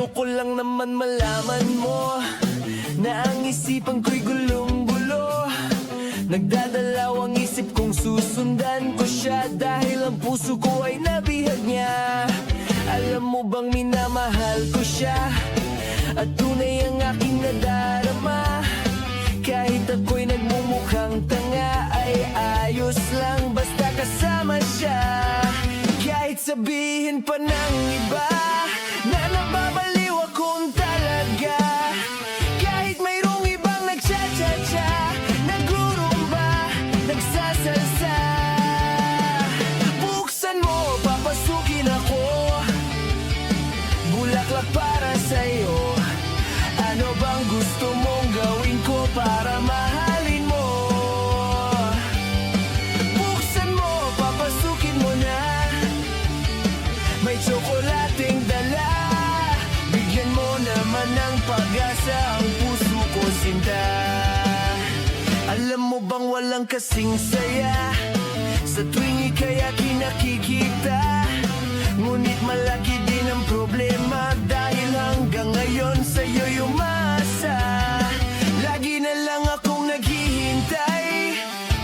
Gusto ko lang naman malaman mo na ang isipan ko'y gulong-gulo. Nagdadalaw ang isip kong susundan ko siya, dahil ang puso ko ay nabihag niya. Alam mo bang minamahal ko siya, at tunay ang aking nadarama. Kahit ako'y nagmumukhang tanga, ay ayos lang basta kasama siya. Kahit sabihin pa ng iba na nababaliw akong talaga, kahit mayroong ibang nagcha-cha-cha, nagrurumba, nagsasalsa. Buksan mo, papasukin ako, bulaklak para sa'yo. Ano bang gusto mong gawin ko para mahalin mo? Buksan mo, papasukin mo na, may tsokolating dala. Bigyan mo naman ng pag-asa ang puso ko, sinta. Alam mo bang walang kasing saya sa tuwing ika'y aking nakikita? Ngunit malaki din ang problema, dahil hanggang ngayon sa'yo'y umasa. Lagi na lang akong naghihintay,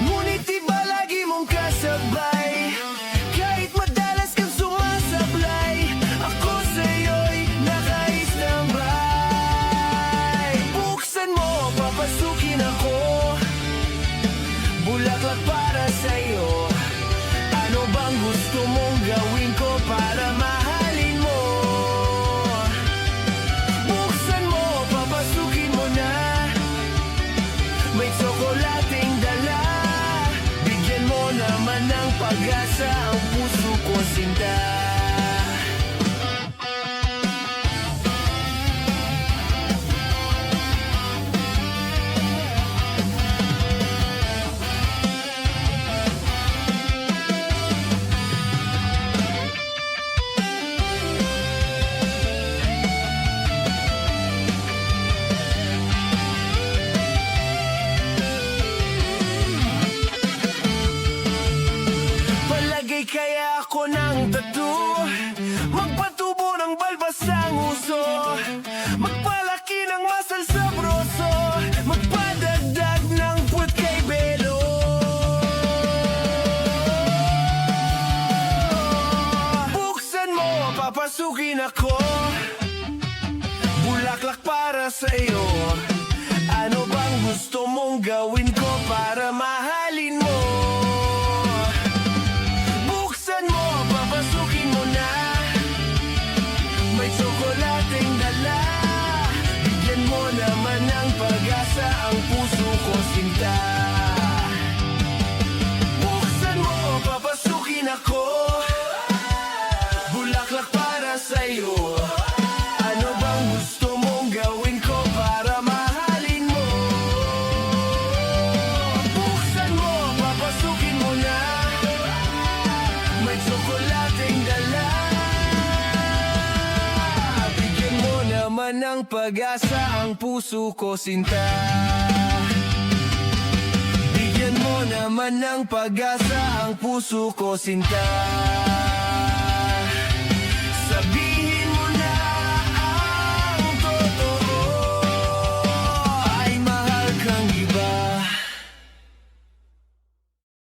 ngunit iba lagi mong kasabay. Kahit madalas kang sumasablay, ako sa'yo'y naka-standby. Buksan mo, papasukin ako, bulaklak para sa'yo. Ano bang gusto mong gawin ko para mahalin mo? Buksan mo, papasukin mo na, may tsokolating dala. Bigyan mo naman ng pag-asa ang puso ko, sinta. Kaya ako ng tattoo, magpatubo ng balbas ang uso, magpalaki ng masal sa broso, magpadagdag ng puwet kay Belo. Buksan mo, papasukin ako, bulaklak para sa'yo. Ano bang gusto mong gawin ko para mahalin mo? May tsokolating dala, bigyan mo naman ng pag-asa ang puso ko, sinta. Buksan mo, papasukin ako, bulaklak para sa'yo. Ano bang gusto mong gawin ko para mahalin mo? Buksan mo, papasukin mo na, may tsokolating dala. Ng pag-asa ang puso ko, sinta. Bigyan mo naman ng pag-asa ang puso ko, sinta.